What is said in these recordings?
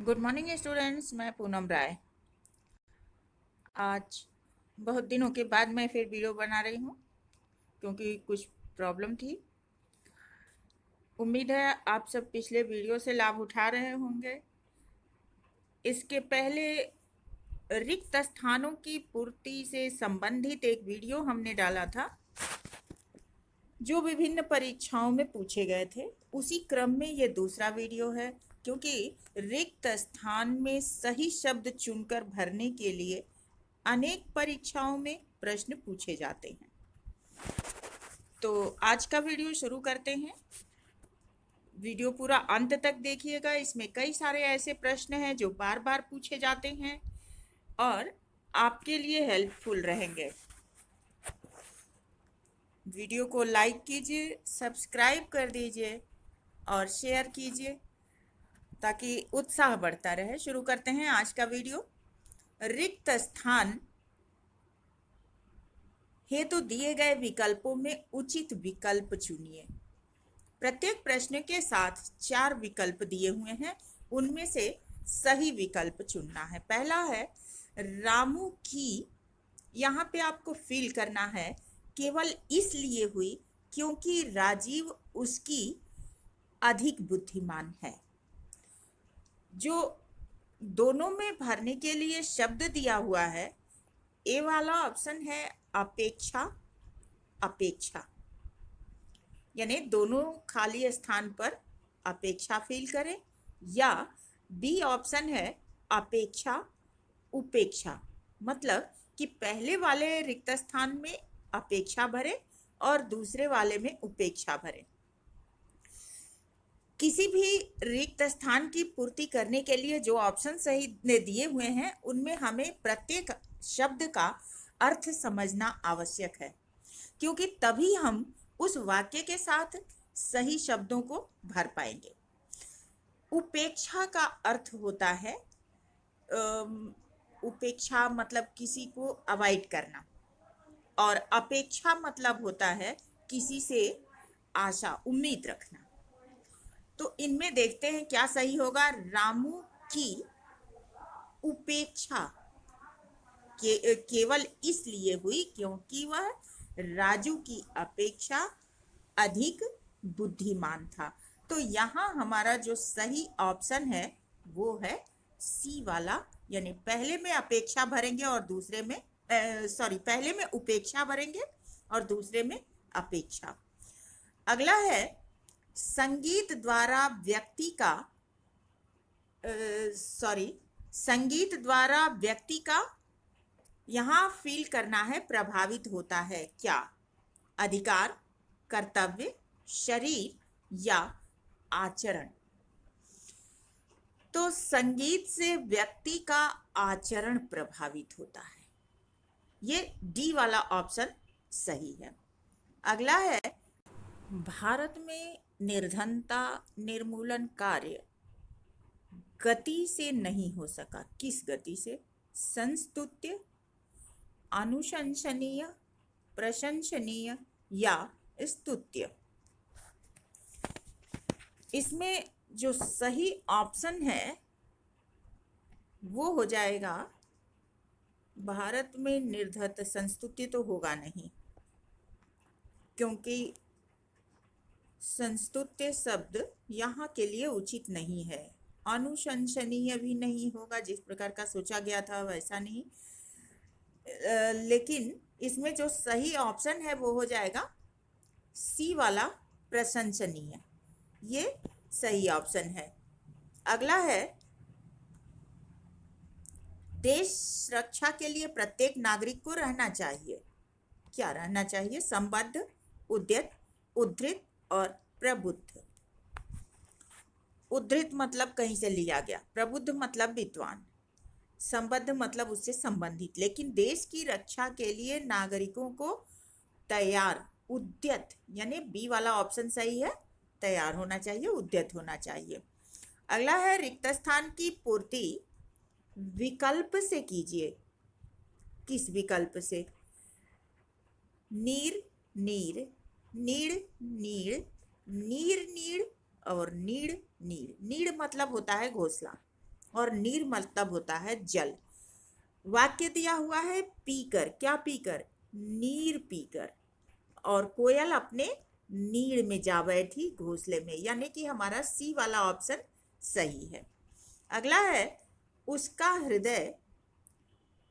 Good morning students. मैं पूनम राय। आज बहुत दिनों के बाद मैं फिर वीडियो बना रही हूँ क्योंकि कुछ प्रॉब्लम थी। उम्मीद है आप सब पिछले वीडियो से लाभ उठा रहे होंगे। इसके पहले रिक्त स्थानों की पूर्ति से संबंधित एक वीडियो हमने डाला था जो विभिन्न परीक्षाओं में पूछे गए थे। उसी क्रम में ये दूसरा वीडियो है क्योंकि रिक्त स्थान में सही शब्द चुनकर भरने के लिए अनेक परीक्षाओं में प्रश्न पूछे जाते हैं। तो आज का वीडियो शुरू करते हैं। वीडियो पूरा अंत तक देखिएगा। इसमें कई सारे ऐसे प्रश्न हैं जो बार बार पूछे जाते हैं और आपके लिए हेल्पफुल रहेंगे। वीडियो को लाइक कीजिए, सब्सक्राइब कर दीजिए और शेयर कीजिए ताकि उत्साह बढ़ता रहे। शुरू करते हैं आज का वीडियो। रिक्त स्थान हेतु दिए गए विकल्पों में उचित विकल्प चुनिए। प्रत्येक प्रश्न के साथ 4 विकल्प दिए हुए हैं, उनमें से सही विकल्प चुनना है। पहला है रामू की, यहाँ पे आपको फील करना है केवल इसलिए हुई क्योंकि राजीव उसकी अधिक बुद्धिमान है। जो दोनों में भरने के लिए शब्द दिया हुआ है, ए वाला ऑप्शन है अपेक्षा। अपेक्षा यानी दोनों खाली स्थान पर अपेक्षा फील करें, या बी ऑप्शन है अपेक्षा उपेक्षा, मतलब कि पहले वाले रिक्त स्थान में अपेक्षा भरें और दूसरे वाले में उपेक्षा भरें। किसी भी रिक्त स्थान की पूर्ति करने के लिए जो ऑप्शन सही ने दिए हुए हैं उनमें हमें प्रत्येक शब्द का अर्थ समझना आवश्यक है, क्योंकि तभी हम उस वाक्य के साथ सही शब्दों को भर पाएंगे। उपेक्षा का अर्थ होता है उपेक्षा मतलब किसी को अवॉइड करना, और अपेक्षा मतलब होता है किसी से आशा उम्मीद रखना। तो इनमें देखते हैं क्या सही होगा। रामू की उपेक्षा केवल इसलिए हुई क्योंकि वह राजू की अपेक्षा अधिक बुद्धिमान था। तो यहाँ हमारा जो सही ऑप्शन है वो है सी वाला, यानी पहले में अपेक्षा भरेंगे और दूसरे में पहले में उपेक्षा भरेंगे और दूसरे में अपेक्षा। अगला है संगीत द्वारा व्यक्ति का संगीत द्वारा व्यक्ति का यहाँ फील करना है प्रभावित होता है क्या? अधिकार, कर्तव्य, शरीर या आचरण। तो संगीत से व्यक्ति का आचरण प्रभावित होता है। ये डी वाला ऑप्शन सही है। अगला है भारत में निर्धनता निर्मूलन कार्य गति से नहीं हो सका। किस गति से? संस्तुत्य, अनुशंसनीय, प्रशंसनीय या स्तुत्य। इसमें जो सही ऑप्शन है वो हो जाएगा भारत में निर्धत। संस्तुत्य तो होगा नहीं, क्योंकि संस्तुत्य शब्द यहाँ के लिए उचित नहीं है। अनुशंसनीय भी नहीं होगा, जिस प्रकार का सोचा गया था वैसा नहीं। लेकिन इसमें जो सही ऑप्शन है वो हो जाएगा सी वाला प्रशंसनीय। ये सही ऑप्शन है। अगला है देश रक्षा के लिए प्रत्येक नागरिक को रहना चाहिए। क्या रहना चाहिए? संबद्ध, उद्यत, उद्धृत और प्रबुद्ध। उद्धृत मतलब कहीं से लिया गया, प्रबुद्ध मतलब विद्वान, संबद्ध मतलब उससे संबंधित। लेकिन देश की रक्षा के लिए नागरिकों को तैयार, उद्यत, यानी बी वाला ऑप्शन सही है, तैयार होना चाहिए, उद्यत होना चाहिए। अगला है रिक्त स्थान की पूर्ति विकल्प से कीजिए। किस विकल्प से? नीर नीर, नीड़ नीड़, नीर नीड़ और नीड़ नीड़। नीड़ मतलब होता है घोंसला, और नीर मतलब होता है जल। वाक्य दिया हुआ है पीकर, क्या पीकर? नीर पीकर। और कोयल अपने नीड़ में जा बैठी घोंसले में, यानी कि हमारा सी वाला ऑप्शन सही है। अगला है उसका हृदय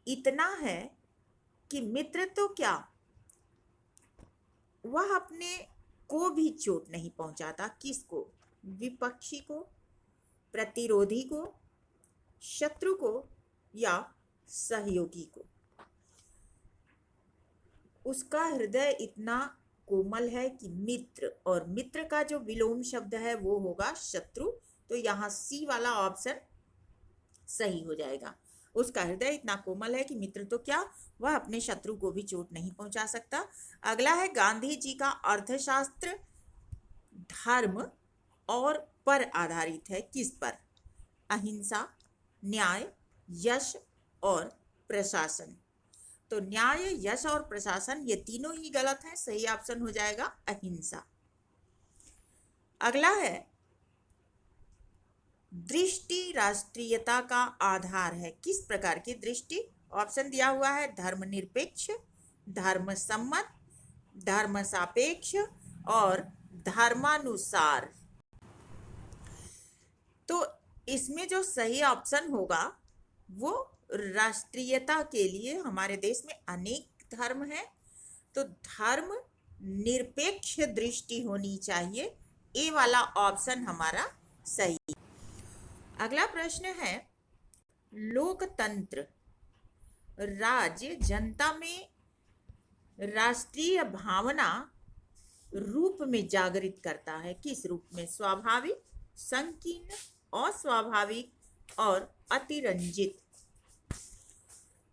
इतना है कि मित्र तो क्या, वह अपने को भी चोट नहीं पहुंचाता। किसको? विपक्षी को, प्रतिरोधी को, शत्रु को या सहयोगी को। उसका हृदय इतना कोमल है कि मित्र, और मित्र का जो विलोम शब्द है वो होगा शत्रु। तो यहाँ सी वाला ऑप्शन सही हो जाएगा। उसका हृदय इतना कोमल है कि मित्र तो क्या, वह अपने शत्रु को भी चोट नहीं पहुंचा सकता। अगला है गांधी जी का अर्थशास्त्र धर्म और पर आधारित है। किस पर? अहिंसा, न्याय, यश और प्रशासन। तो न्याय, यश और प्रशासन ये तीनों ही गलत हैं। सही ऑप्शन हो जाएगा अहिंसा। अगला है दृष्टि राष्ट्रीयता का आधार है। किस प्रकार की दृष्टि? ऑप्शन दिया हुआ है धर्मनिरपेक्ष, धर्म सम्मत, धर्म सापेक्ष और धर्मानुसार। तो इसमें जो सही ऑप्शन होगा वो राष्ट्रीयता के लिए, हमारे देश में अनेक धर्म हैं तो धर्म निरपेक्ष दृष्टि होनी चाहिए। ए वाला ऑप्शन हमारा सही। अगला प्रश्न है लोकतंत्र राज्य जनता में राष्ट्रीय भावना रूप में जागृत करता है। किस रूप में? स्वाभाविक, संकीर्ण, अस्वाभाविक और अतिरंजित।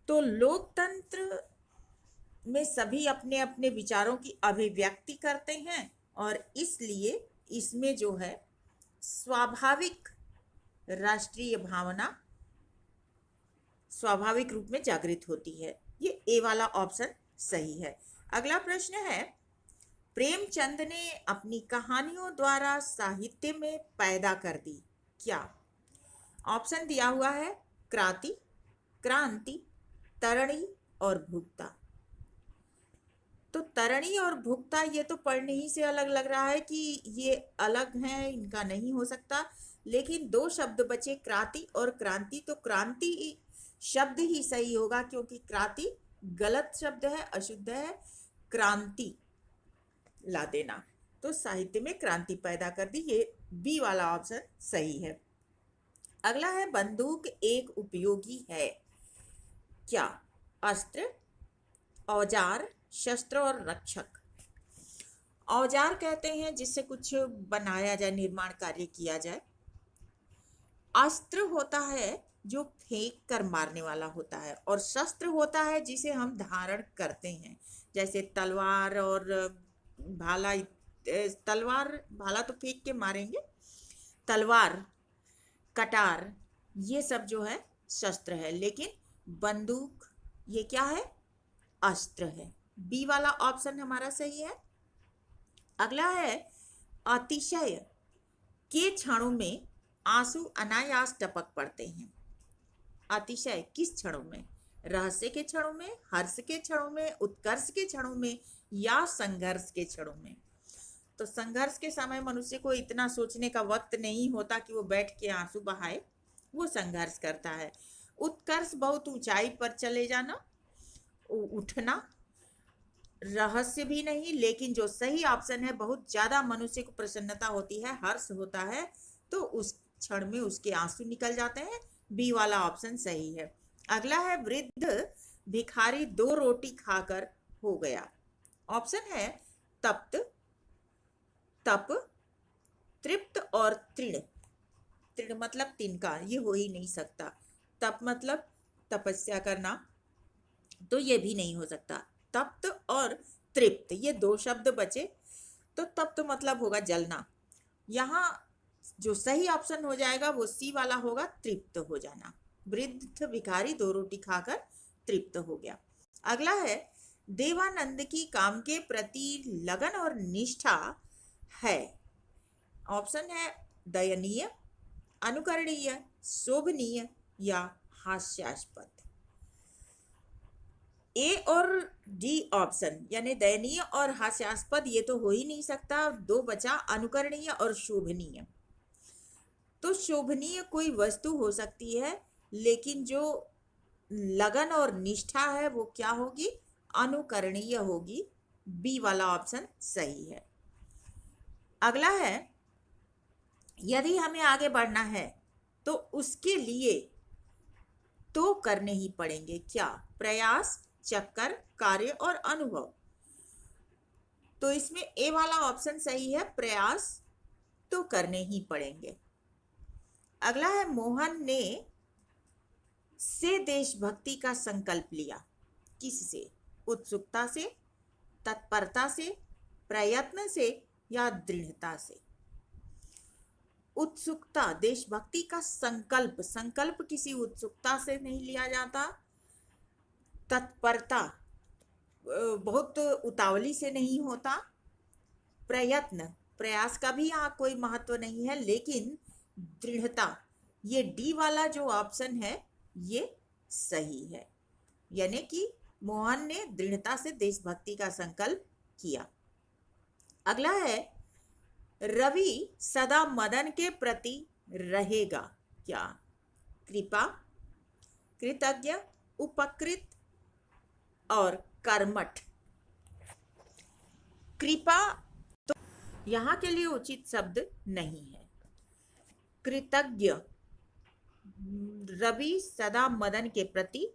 तो लोकतंत्र में सभी अपने अपने विचारों की अभिव्यक्ति करते हैं और इसलिए इसमें जो है स्वाभाविक राष्ट्रीय भावना स्वाभाविक रूप में जागृत होती है। ये ए वाला ऑप्शन सही है। अगला प्रश्न है प्रेमचंद ने अपनी कहानियों द्वारा साहित्य में पैदा कर दी क्या? ऑप्शन दिया हुआ है क्रांति, क्रांति, तरणी और भुक्ता। तो तरणी और भुक्ता ये तो पढ़ने ही से अलग लग रहा है कि ये अलग हैं, इनका नहीं हो सकता। लेकिन दो शब्द बचे क्रांति और क्रांति, तो क्रांति शब्द ही सही होगा क्योंकि क्रांति गलत शब्द है, अशुद्ध है। क्रांति ला देना, तो साहित्य में क्रांति पैदा कर दी। ये बी वाला ऑप्शन सही है। अगला है बंदूक एक उपयोगी है क्या? अस्त्र, औजार, शस्त्र और रक्षक। औजार कहते हैं जिससे कुछ बनाया जाए, निर्माण कार्य किया जाए। अस्त्र होता है जो फेंक कर मारने वाला होता है और शस्त्र होता है जिसे हम धारण करते हैं, जैसे तलवार और भाला। तलवार भाला तो फेंक के मारेंगे, तलवार, कटार, ये सब जो है शस्त्र है। लेकिन बंदूक ये क्या है? अस्त्र है। बी वाला ऑप्शन हमारा सही है। अगला है अतिशय के क्षणों में आंसू अनायास टपक पड़ते हैं। अतिशय किस क्षणों में? रहस्य के क्षणों में, हर्ष के क्षणों में, उत्कर्ष के क्षणों में या संघर्ष के क्षणों में। तो संघर्ष के समय मनुष्य को इतना सोचने का वक्त नहीं होता कि वो बैठ के आंसू बहाए, वो संघर्ष करता है। उत्कर्ष बहुत ऊंचाई पर चले जाना, उठना। रहस्य भी नहीं, लेकिन जो सही ऑप्शन है बहुत ज्यादा मनुष्य को प्रसन्नता होती है, हर्ष होता है, तो उस क्षण में उसके आंसू निकल जाते हैं। बी वाला ऑप्शन सही है। अगला है वृद्ध भिखारी 2 रोटी खाकर हो गया। ऑप्शन है तप्त, तप, तृप्त और तृण। तृण मतलब तिनका, ये हो ही नहीं सकता। तप मतलब तपस्या करना, तो ये भी नहीं हो सकता। तप्त और तृप्त ये 2 शब्द बचे, तो तप्त मतलब होगा जलना। यहाँ जो सही ऑप्शन हो जाएगा वो सी वाला होगा, तृप्त हो जाना। वृद्ध भिखारी 2 रोटी खाकर तृप्त हो गया। अगला है देवानंद की काम के प्रति लगन और निष्ठा है। ऑप्शन है दयनीय, अनुकरणीय, शोभनीय या हास्यास्पद। ए और डी ऑप्शन यानी दयनीय और हास्यास्पद ये तो हो ही नहीं सकता, दो बचा अनुकरणीय और शोभनीय। तो शोभनीय कोई वस्तु हो सकती है, लेकिन जो लगन और निष्ठा है वो क्या होगी, अनुकरणीय होगी। बी वाला ऑप्शन सही है। अगला है, यदि हमें आगे बढ़ना है तो उसके लिए तो करने ही पड़ेंगे क्या, प्रयास, चक्कर, कार्य और अनुभव। तो इसमें ए वाला ऑप्शन सही है, प्रयास तो करने ही पड़ेंगे। अगला है, मोहन ने से देशभक्ति का संकल्प लिया, किससे, उत्सुकता से, तत्परता से, प्रयत्न से या दृढ़ता से। उत्सुकता, देशभक्ति का संकल्प, संकल्प किसी उत्सुकता से नहीं लिया जाता। तत्परता बहुत उतावली से नहीं होता। प्रयत्न, प्रयास का भी यहाँ कोई महत्व नहीं है। लेकिन दृढ़ता, ये डी वाला जो ऑप्शन है ये सही है, यानी कि मोहन ने दृढ़ता से देशभक्ति का संकल्प किया। अगला है, रवि सदा मदन के प्रति रहेगा क्या, कृपा, कृतज्ञ, उपकृत और कर्मठ। कृपा तो यहाँ के लिए उचित शब्द नहीं है। कृतज्ञ, रवि सदा मदन के प्रति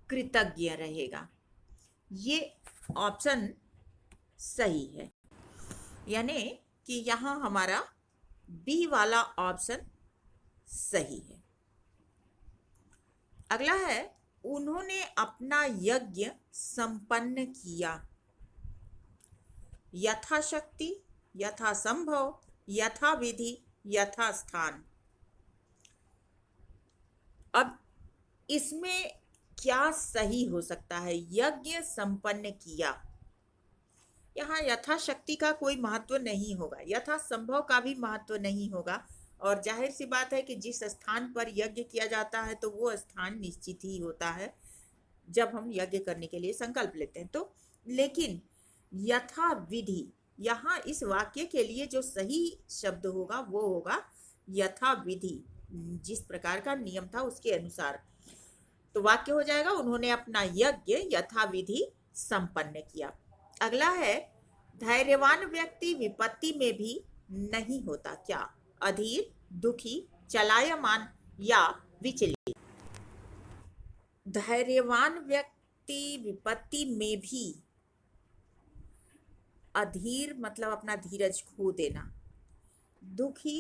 कृतज्ञ रहेगा, ये ऑप्शन सही है, यानी कि यहाँ हमारा बी वाला ऑप्शन सही है। अगला है, उन्होंने अपना यज्ञ संपन्न किया, यथाशक्ति, यथासंभव, यथाविधि, यथास्थान। अब इसमें क्या सही हो सकता है, यज्ञ संपन्न किया, यहाँ यथाशक्ति का कोई महत्व नहीं होगा, यथासंभव का भी महत्व नहीं होगा, और जाहिर सी बात है कि जिस स्थान पर यज्ञ किया जाता है तो वो स्थान निश्चित ही होता है जब हम यज्ञ करने के लिए संकल्प लेते हैं तो। लेकिन यथा विधि, यहाँ इस वाक्य के लिए जो सही शब्द होगा वो होगा यथा विधि, जिस प्रकार का नियम था उसके अनुसार। तो वाक्य हो जाएगा, उन्होंने अपना यज्ञ यथा विधि संपन्न किया। अगला है, धैर्यवान व्यक्ति विपत्ति में भी नहीं होता क्या, अधीर, दुखी, चलायमान या विचलित। धैर्यवान व्यक्ति विपत्ति में भी, अधीर मतलब अपना धीरज खो देना, दुखी,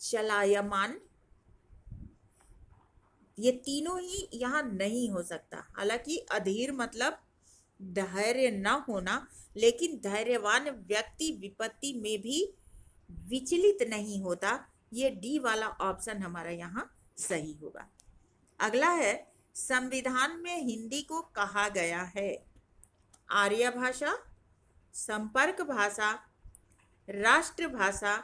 चलायमान, ये तीनों ही यहाँ नहीं हो सकता। हालांकि अधीर मतलब धैर्य न होना, लेकिन धैर्यवान व्यक्ति विपत्ति में भी विचलित नहीं होता, ये डी वाला ऑप्शन हमारा यहाँ सही होगा। अगला है, संविधान में हिंदी को कहा गया है आर्य भाषा, संपर्क भाषा, राष्ट्रभाषा,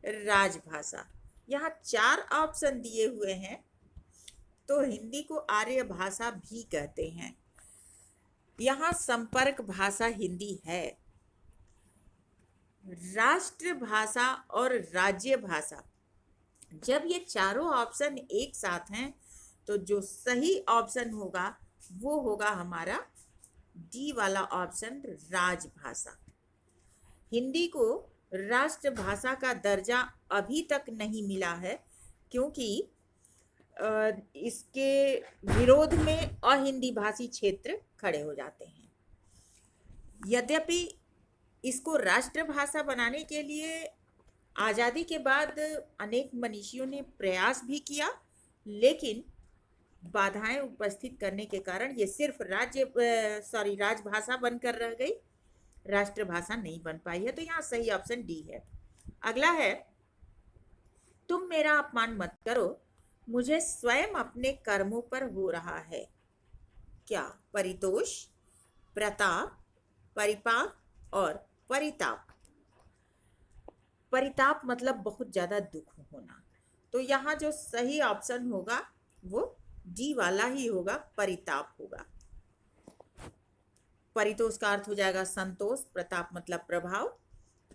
राजभाषा। यहाँ 4 ऑप्शन दिए हुए हैं, तो हिंदी को आर्य भाषा भी कहते हैं। यहाँ संपर्क भाषा हिंदी है। राष्ट्रभाषा और राज्य भाषा, जब ये चारों ऑप्शन एक साथ हैं तो जो सही ऑप्शन होगा वो होगा हमारा डी वाला ऑप्शन, राजभाषा। हिंदी को राष्ट्रभाषा का दर्जा अभी तक नहीं मिला है, क्योंकि इसके विरोध में अहिंदी भाषी क्षेत्र खड़े हो जाते हैं। यद्यपि इसको राष्ट्रभाषा बनाने के लिए आज़ादी के बाद अनेक मनीषियों ने प्रयास भी किया, लेकिन बाधाएं उपस्थित करने के कारण ये सिर्फ राजभाषा बनकर रह गई, राष्ट्रभाषा नहीं बन पाई है। तो यहाँ सही ऑप्शन डी है। अगला है, तुम मेरा अपमान मत करो, मुझे स्वयं अपने कर्मों पर हो रहा है क्या, परितोष, प्रताप, परिपाक और परिताप। परिताप मतलब बहुत ज्यादा दुख होना। तो यहाँ जो सही ऑप्शन होगा वो डी वाला ही होगा, परिताप होगा। परितोष का अर्थ हो जाएगा संतोष, प्रताप मतलब प्रभाव।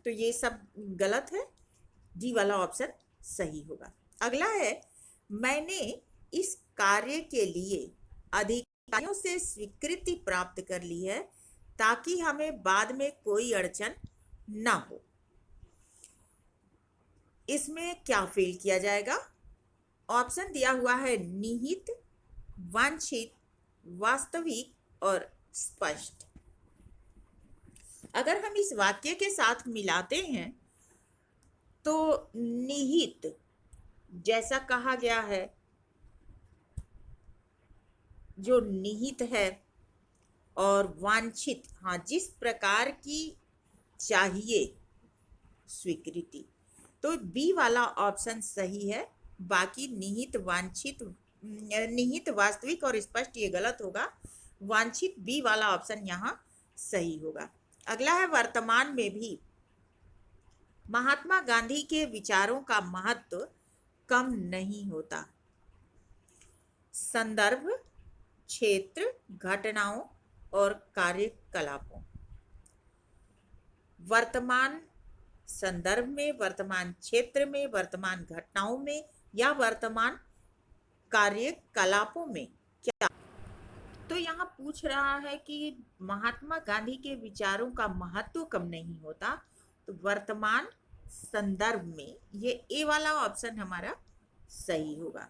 तो ये सब गलत है, डी वाला ऑप्शन सही होगा। अगला है, मैंने इस कार्य के लिए अधिकारियों से स्वीकृति प्राप्त कर ली है ताकि हमें बाद में कोई अड़चन ना हो। इसमें क्या फेल किया जाएगा? ऑप्शन दिया हुआ है निहित, वांछित, वास्तविक और स्पष्ट। अगर हम इस वाक्य के साथ मिलाते हैं तो निहित जैसा कहा गया है, जो निहित है, और वांछित, हाँ, जिस प्रकार की चाहिए स्वीकृति, तो बी वाला ऑप्शन सही है। बाकी निहित, वांछित, निहित, वास्तविक और स्पष्ट ये गलत होगा। वांछित बी वाला ऑप्शन यहाँ सही होगा। अगला है, वर्तमान में भी महात्मा गांधी के विचारों का महत्व कम नहीं होता। संदर्भ, क्षेत्र, घटनाओं और कार्यकलापों। वर्तमान संदर्भ में, वर्तमान क्षेत्र में, वर्तमान घटनाओं में या वर्तमान कार्यकलापों में क्या? तो यहाँ पूछ रहा है कि महात्मा गांधी के विचारों का महत्व कम नहीं होता, तो वर्तमान संदर्भ में ये ए वाला ऑप्शन हमारा सही होगा।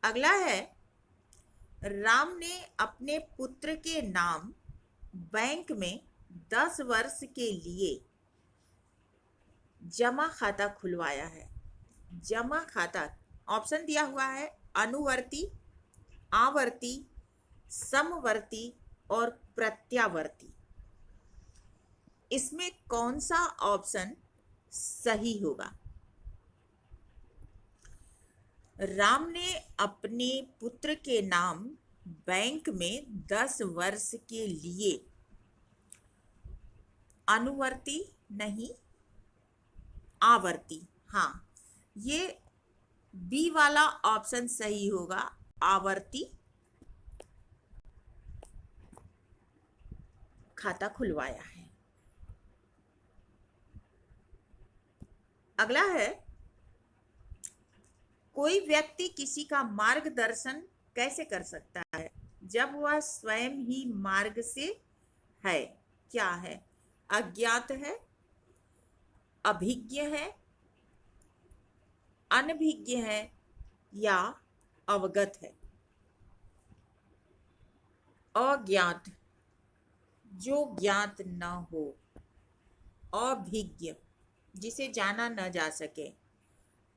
अगला है, राम ने अपने पुत्र के नाम बैंक में 10 वर्ष के लिए जमा खाता खुलवाया है। जमा खाता, ऑप्शन दिया हुआ है अनुवर्ती, आवर्ती, समवर्ती और प्रत्यावर्ती। इसमें कौन सा ऑप्शन सही होगा? राम ने अपने पुत्र के नाम बैंक में 10 वर्ष के लिए, अनुवर्ती नहीं, आवर्ती, हाँ, ये बी वाला ऑप्शन सही होगा, आवर्ती खाता खुलवाया है। अगला है, कोई व्यक्ति किसी का मार्गदर्शन कैसे कर सकता है जब वह स्वयं ही मार्ग से है? क्या है? अज्ञात है, अभिज्ञ है, अनभिज्ञ है या अवगत है? अज्ञात, जो ज्ञात न हो, अभिज्ञ, जिसे जाना न जा सके,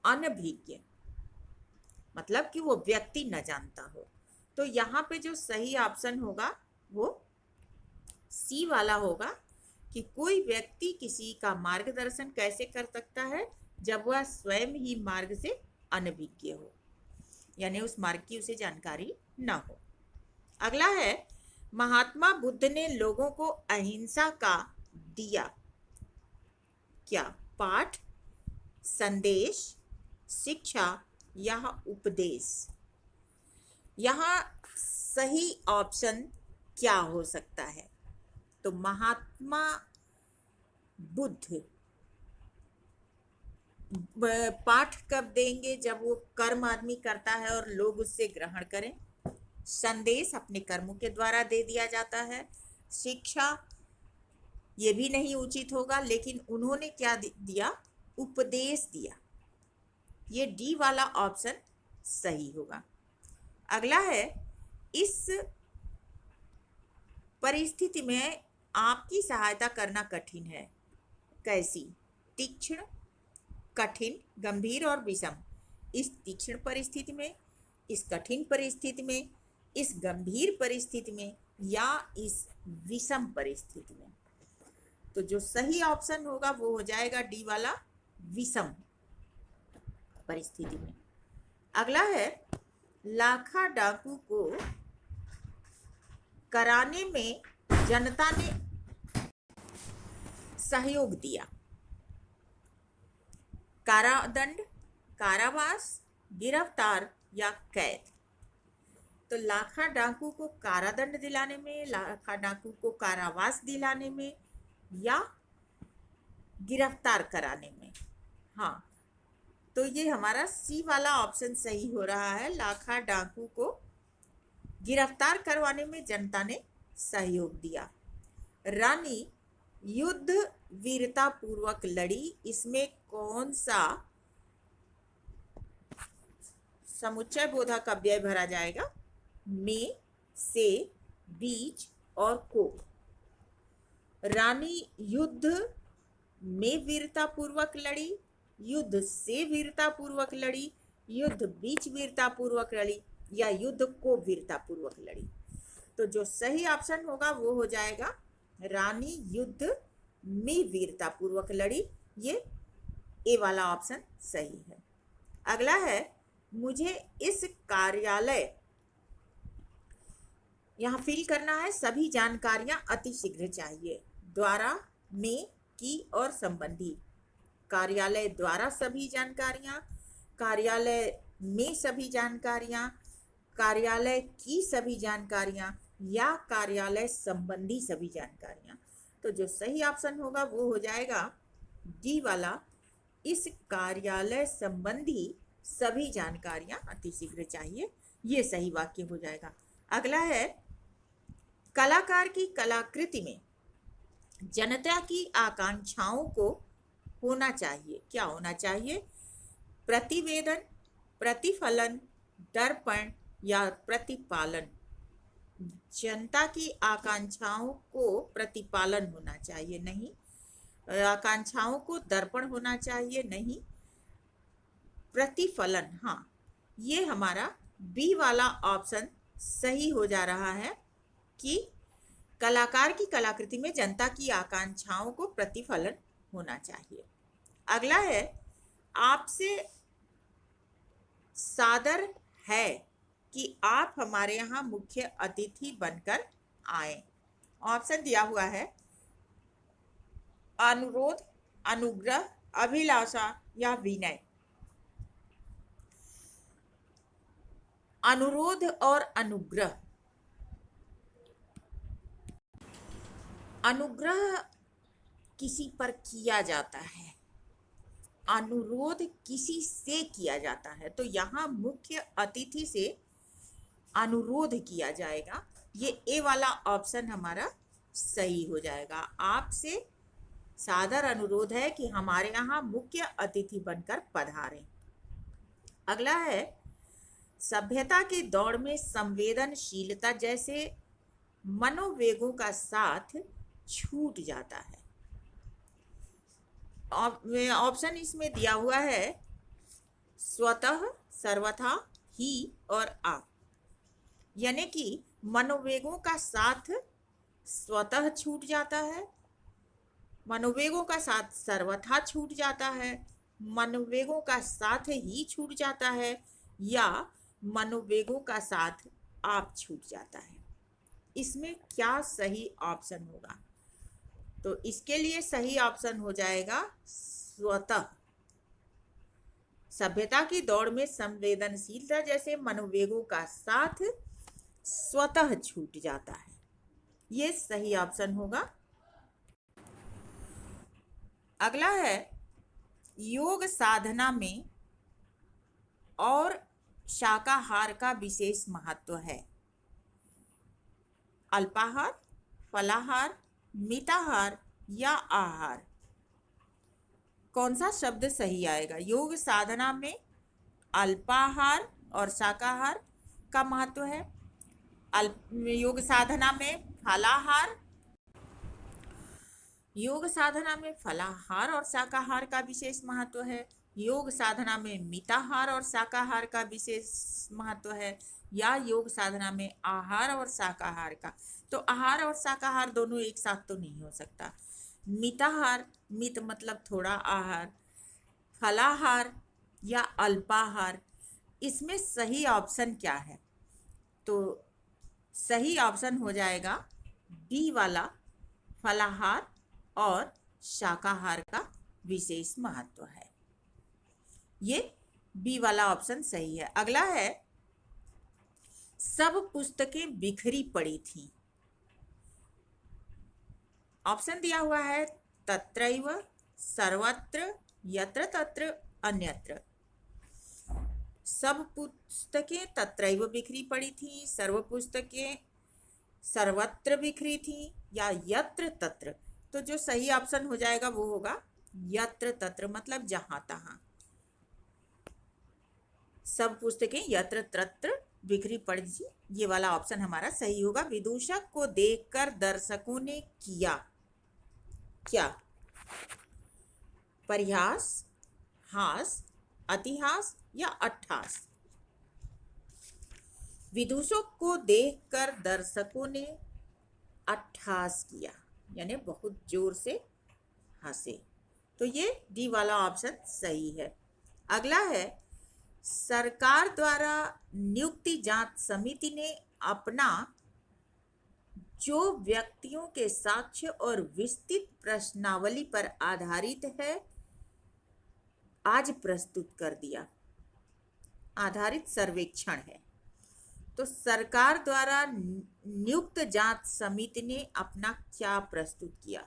अनभिज्ञ मतलब कि वो व्यक्ति न जानता हो। तो यहाँ पे जो सही ऑप्शन होगा वो सी वाला होगा कि कोई व्यक्ति किसी का मार्गदर्शन कैसे कर सकता है जब वह स्वयं ही मार्ग से अनभिज्ञ हो, यानी उस मार्ग की उसे जानकारी न हो। अगला है, महात्मा बुद्ध ने लोगों को अहिंसा का दिया क्या? पाठ, संदेश, शिक्षा या उपदेश? यहाँ सही ऑप्शन क्या हो सकता है? तो महात्मा बुद्ध पाठ कब देंगे? जब वो कर्म आदमी करता है और लोग उससे ग्रहण करें। संदेश अपने कर्मों के द्वारा दे दिया जाता है। शिक्षा ये भी नहीं उचित होगा, लेकिन उन्होंने क्या दिया? उपदेश दिया। ये डी वाला ऑप्शन सही होगा। अगला है, इस परिस्थिति में आपकी सहायता करना कठिन है। कैसी? तीक्ष्ण, कठिन, गंभीर और विषम। इस तीक्ष्ण परिस्थिति में, इस कठिन परिस्थिति में, इस गंभीर परिस्थिति में या इस विषम परिस्थिति में? तो जो सही ऑप्शन होगा वो हो जाएगा डी वाला, विषम परिस्थिति में। अगला है, लाखा डाकू को कराने में जनता ने सहयोग दिया। कारादंड, कारावास, गिरफ्तार या कैद। तो लाखा डाकू को कारादंड दिलाने में, लाखा डाकू को कारावास दिलाने में या गिरफ्तार कराने में। हाँ, तो ये हमारा सी वाला ऑप्शन सही हो रहा है। लाखा डाकू को गिरफ्तार करवाने में जनता ने सहयोग दिया। रानी युद्ध वीरता पूर्वक लड़ी, इसमें कौन सा समुच्चय बोधक अव्यय भरा जाएगा? में, से, बीच और को। रानी युद्ध में वीरता पूर्वक लड़ी, युद्ध से वीरता पूर्वक लड़ी, युद्ध बीच वीरता पूर्वक लड़ी या युद्ध को वीरता पूर्वक लड़ी। तो जो सही ऑप्शन होगा वो हो जाएगा रानी युद्ध में वीरता पूर्वक लड़ी। ये ए वाला ऑप्शन सही है। अगला है, मुझे इस कार्यालय, यहाँ फिल करना है सभी जानकारियां अति शीघ्र चाहिए। द्वारा, में, की और संबंधी। कार्यालय द्वारा सभी जानकारियां, कार्यालय में सभी जानकारियां, कार्यालय की सभी जानकारियां या कार्यालय संबंधी सभी जानकारियां। तो जो सही ऑप्शन होगा वो हो जाएगा डी वाला, इस कार्यालय संबंधी सभी जानकारियां अतिशीघ्र चाहिए। ये सही वाक्य हो जाएगा। अगला है, कलाकार की कलाकृति में जनता की आकांक्षाओं को होना चाहिए। क्या होना चाहिए? प्रतिवेदन, प्रतिफलन, दर्पण या प्रतिपालन। जनता की आकांक्षाओं को प्रतिपालन होना चाहिए, नहीं। आकांक्षाओं को दर्पण होना चाहिए, नहीं। प्रतिफलन, हाँ, ये हमारा बी वाला ऑप्शन सही हो जा रहा है कि कलाकार की कलाकृति में जनता की आकांक्षाओं को प्रतिफलन होना चाहिए। अगला है, आपसे सादर है कि आप हमारे यहाँ मुख्य अतिथि बनकर आए। ऑप्शन दिया हुआ है अनुरोध, अनुग्रह, अभिलाषा या विनय। अनुरोध और अनुग्रह। अनुग्रह किसी पर किया जाता है, अनुरोध किसी से किया जाता है। तो यहाँ मुख्य अतिथि से अनुरोध किया जाएगा। ये ए वाला ऑप्शन हमारा सही हो जाएगा। आपसे सादर अनुरोध है कि हमारे यहाँ मुख्य अतिथि बनकर पधारें। अगला है, सभ्यता की दौड़ में संवेदनशीलता जैसे मनोवेगों का साथ छूट जाता है। ऑप्शन इसमें दिया हुआ है स्वतः, सर्वथा, ही और आप। यानी कि मनोवेगों का साथ स्वतः छूट जाता है, मनोवेगों का साथ सर्वथा छूट जाता है, मनोवेगों का साथ ही छूट जाता है या मनोवेगों का साथ आप छूट जाता है। इसमें क्या सही ऑप्शन होगा? तो इसके लिए सही ऑप्शन हो जाएगा स्वतः। सभ्यता की दौड़ में संवेदनशीलता जैसे मनोवेगों का साथ स्वतः छूट जाता है। ये सही ऑप्शन होगा। अगला है, योग साधना में और शाकाहार का विशेष महत्व है। अल्पाहार, फलाहार, मिताहार या आहार। कौन सा शब्द सही आएगा? योग साधना में अल्पाहार और शाकाहार का महत्व है। योग साधना में फलाहार, योग साधना में फलाहार और शाकाहार का विशेष महत्व है। योग साधना में मिताहार और शाकाहार का विशेष महत्व है या योग साधना में आहार और शाकाहार का। तो आहार और शाकाहार दोनों एक साथ तो नहीं हो सकता। मिताहार, मित मतलब थोड़ा आहार, फलाहार या अल्पाहार। इसमें सही ऑप्शन क्या है? तो सही ऑप्शन हो जाएगा डी वाला, फलाहार और शाकाहार का विशेष महत्व है। ये बी वाला ऑप्शन सही है। अगला है सब पुस्तकें बिखरी पड़ी थी। ऑप्शन दिया हुआ है तत्रैव, सर्वत्र, यत्र तत्र, अन्यत्र। सब पुस्तकें तत्रैव बिखरी पड़ी थी, सर्व पुस्तकें सर्वत्र बिखरी थी, या यत्र तत्र। तो जो सही ऑप्शन हो जाएगा वो होगा यत्र तत्र, मतलब जहां तहां। सब पुस्तकें यत्र तत्र बिखरी पड़ी थी, ये वाला ऑप्शन हमारा सही होगा। विदूषक को देखकर दर्शकों ने किया क्या? परिहास, हास, अतिहास या अट्ठास। विदूषक को देखकर दर्शकों ने अट्ठास किया, यानी बहुत जोर से हंसे। तो ये डी वाला ऑप्शन सही है। अगला है सरकार द्वारा नियुक्ति जांच समिति ने अपना जो व्यक्तियों के साक्ष्य और विस्तृत प्रश्नावली पर आधारित है आज प्रस्तुत कर दिया। आधारित सर्वेक्षण है। तो सरकार द्वारा नियुक्त जांच समिति ने अपना क्या प्रस्तुत किया,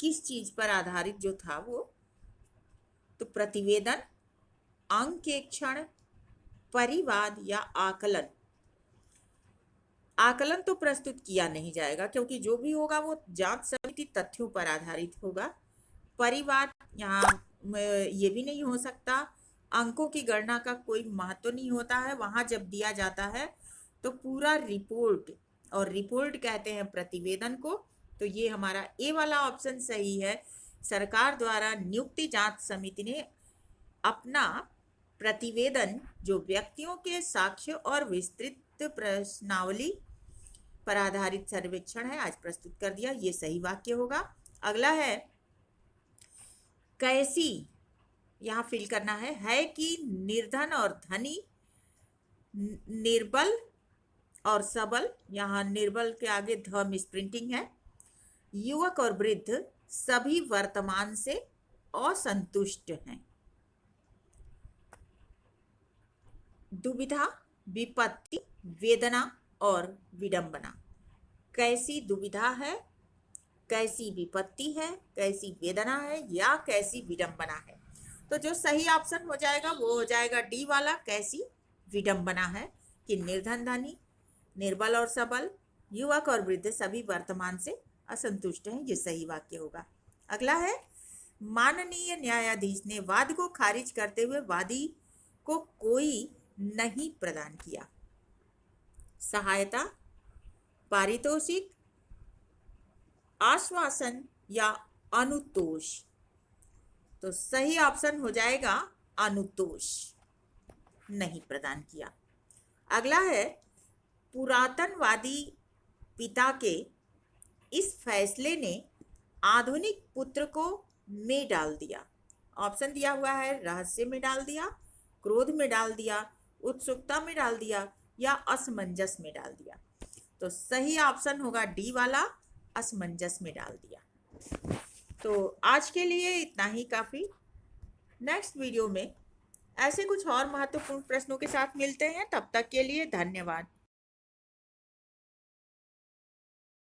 किस चीज पर आधारित जो था वो? तो प्रतिवेदन, अंकेक्षण, परिवाद या आकलन। आकलन तो प्रस्तुत किया नहीं जाएगा, क्योंकि जो भी होगा वो जांच समिति तथ्यों पर आधारित होगा। परिवाद यहाँ ये भी नहीं हो सकता। अंकों की गणना का कोई महत्व नहीं होता है। वहां जब दिया जाता है तो पूरा रिपोर्ट, और रिपोर्ट कहते हैं प्रतिवेदन को। तो ये हमारा ए वाला ऑप्शन सही है। सरकार द्वारा नियुक्ति जांच समिति ने अपना प्रतिवेदन जो व्यक्तियों के साक्ष्य और विस्तृत प्रश्नावली पर आधारित सर्वेक्षण है आज प्रस्तुत कर दिया, ये सही वाक्य होगा। अगला है कैसी, यहाँ फिल करना है कि निर्धन और धनी, निर्बल और सबल, यहाँ निर्बल के आगे ध मिसप्रिंटिंग है, युवक और वृद्ध सभी वर्तमान से असंतुष्ट हैं। दुविधा, विपत्ति, वेदना और विडंबना। कैसी दुविधा है, कैसी विपत्ति है, कैसी वेदना है या कैसी विडंबना है। तो जो सही ऑप्शन हो जाएगा वो हो जाएगा डी वाला, कैसी विडंबना है कि निर्धन धनी, निर्बल और सबल, युवक और वृद्ध सभी वर्तमान से असंतुष्ट हैं, ये सही वाक्य होगा। अगला है माननीय न्यायाधीश ने वाद को खारिज करते हुए वादी को कोई नहीं प्रदान किया। सहायता, पारितोषिक, आश्वासन या अनुतोष। तो सही ऑप्शन हो जाएगा अनुतोष, नहीं प्रदान किया। अगला है पुरातनवादी पिता के इस फैसले ने आधुनिक पुत्र को में डाल दिया। ऑप्शन दिया हुआ है रहस्य में डाल दिया, क्रोध में डाल दिया, उत्सुकता में डाल दिया या असमंजस में डाल दिया। तो सही ऑप्शन होगा डी वाला, असमंजस में डाल दिया। तो आज के लिए इतना ही काफ़ी। नेक्स्ट वीडियो में ऐसे कुछ और महत्वपूर्ण प्रश्नों के साथ मिलते हैं। तब तक के लिए धन्यवाद।